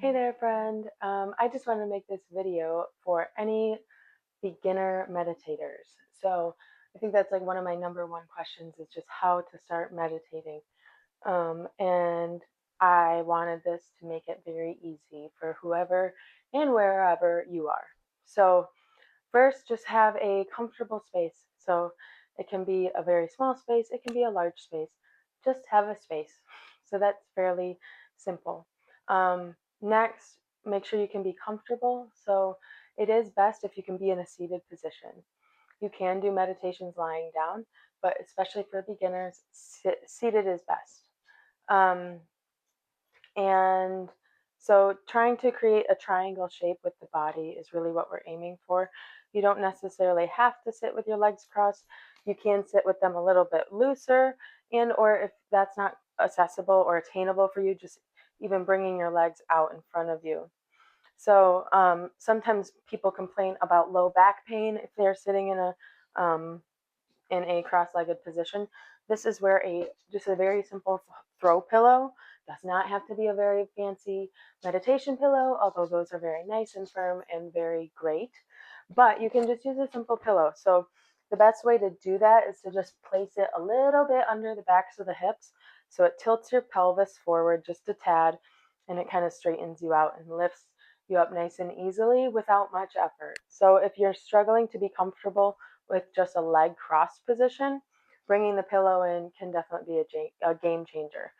Hey there, friend. I just want to make this video for any beginner meditators. So I think that's like one of my number one questions is just how to start meditating. And I wanted this to make it very easy for whoever and wherever you are. So first, just have a comfortable space. So it can be a very small space, it can be a large space. Just have a space. So that's fairly simple. Next, make sure you can be comfortable. So it is best if you can be in a seated position. You can do meditations lying down, but especially for beginners, seated is best. Um, and so trying to create a triangle shape with the body is really what we're aiming for. You don't necessarily have to sit with your legs crossed. You can sit with them a little bit looser, and or if that's not accessible or attainable for you, just even bringing your legs out in front of you. So sometimes people complain about low back pain if they're sitting um, in a cross-legged position. This is where just a very simple throw pillow, does not have to be a very fancy meditation pillow, although those are very nice and firm and very great. But you can just use a simple pillow. So the best way to do that is to just place it a little bit under the backs of the hips so it tilts your pelvis forward just a tad and it kind of straightens you out and lifts you up nice and easily without much effort. So if you're struggling to be comfortable with just a leg cross position, bringing the pillow in can definitely be a game changer.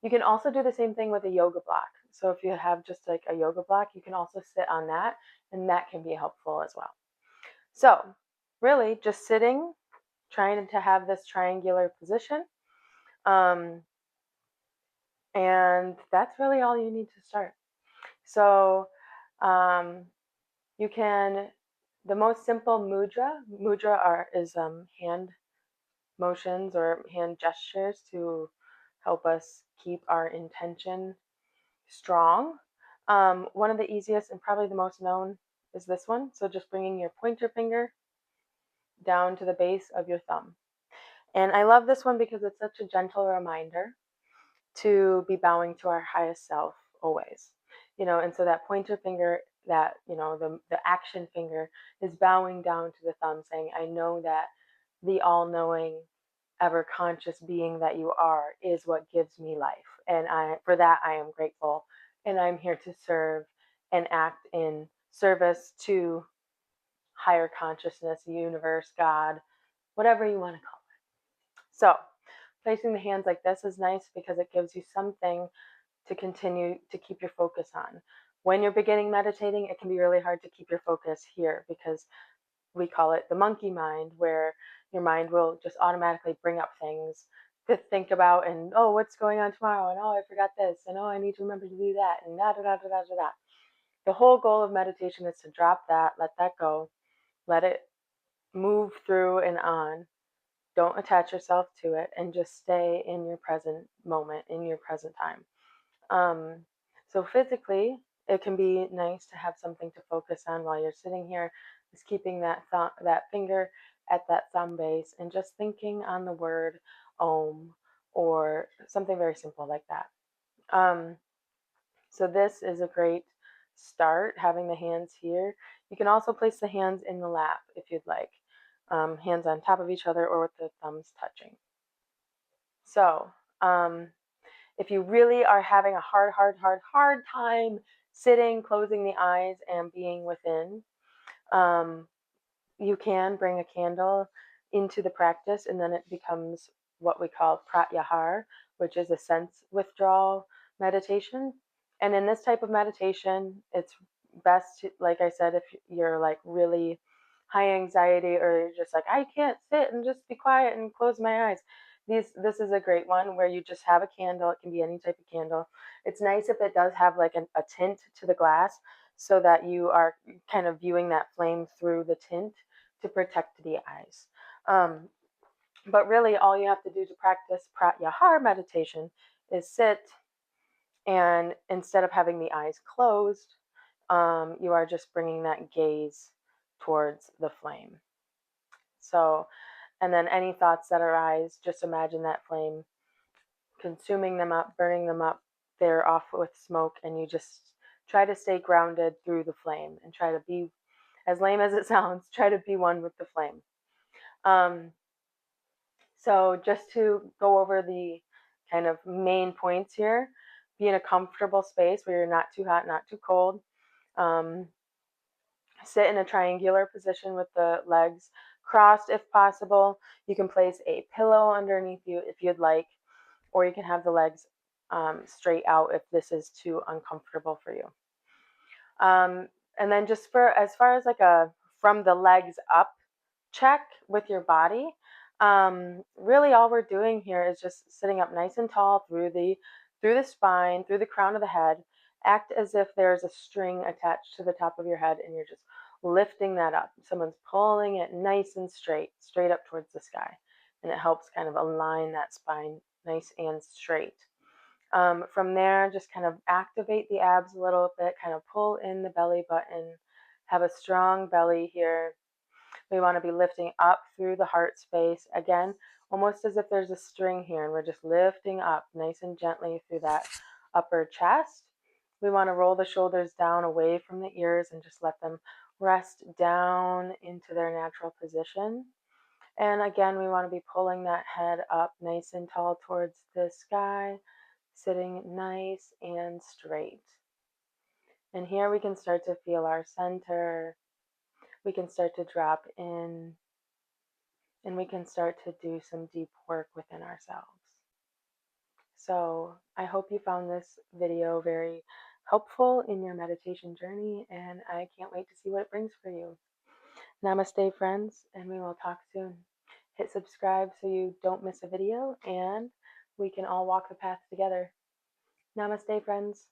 You can also do the same thing with a yoga block. So if you have just like a yoga block, you can also sit on that, and that can be helpful as well. So really just sitting, trying to have this triangular position. Um, and that's really all you need to start. So um, you can, the most simple mudra is hand motions or hand gestures to help us keep our intention strong. One of the easiest and probably the most known is this one. So just bringing your pointer finger down to the base of your thumb. And I love this one because it's such a gentle reminder to be bowing to our highest self always. And so that pointer finger, that, the action finger is bowing down to the thumb saying, I know that the all knowing, ever conscious being that you are is what gives me life. And for that, I am grateful. And I'm here to serve and act in service to higher consciousness, the universe, God, whatever you want to call it. So, placing the hands like this is nice because it gives you something to continue to keep your focus on. When you're beginning meditating, it can be really hard to keep your focus here because we call it the monkey mind, where your mind will just automatically bring up things to think about, and oh, what's going on tomorrow, and oh, I forgot this, and oh, I need to remember to do that, and da da da da da da. The whole goal of meditation is to drop that, let that go, let it move through and on. Don't attach yourself to it, and just stay in your present moment, in your present time. Um, so physically, it can be nice to have something to focus on while you're sitting here. Is keeping that finger at that thumb base and just thinking on the word Om or something very simple like that. Um, so this is a great start, having the hands here. You can also place the hands in the lap if you'd like, hands on top of each other or with the thumbs touching. So if you really are having a hard time sitting, closing the eyes, and being within, you can bring a candle into the practice, and then it becomes what we call pratyahar, which is a sense withdrawal meditation. And in this type of meditation, it's best to, like I said, if you're like really high anxiety or you're just like, I can't sit and just be quiet and close my eyes. This is a great one where you just have a candle. It can be any type of candle. It's nice if it does have like a tint to the glass so that you are kind of viewing that flame through the tint to protect the eyes. But really, all you have to do to practice pratyahar meditation is sit, and instead of having the eyes closed, you are just bringing that gaze towards the flame. So, and then any thoughts that arise, just imagine that flame consuming them up, burning them up, they're off with smoke, and you just try to stay grounded through the flame and try to be, as lame as it sounds, try to be one with the flame. So just to go over the kind of main points here, be in a comfortable space where you're not too hot, not too cold. Sit in a triangular position with the legs crossed if possible. You can place a pillow underneath you if you'd like, or you can have the legs straight out if this is too uncomfortable for you. And then just for as far as like a from the legs up check with your body, really all we're doing here is just sitting up nice and tall through the spine, through the crown of the head. Act as if there's a string attached to the top of your head and you're just lifting that up. Someone's pulling it nice and straight up towards the sky. And it helps kind of align that spine nice and straight. From there, just kind of activate the abs a little bit, kind of pull in the belly button, have a strong belly here. We want to be lifting up through the heart space. Again, almost as if there's a string here, and we're just lifting up nice and gently through that upper chest. We want to roll the shoulders down away from the ears and just let them rest down into their natural position. And again, we want to be pulling that head up nice and tall towards the sky, sitting nice and straight. And here we can start to feel our center. We can start to drop in, and we can start to do some deep work within ourselves. So I hope you found this video very helpful in your meditation journey, and I can't wait to see what it brings for you. Namaste, friends, and we will talk soon. Hit subscribe so you don't miss a video, and we can all walk the path together. Namaste, friends.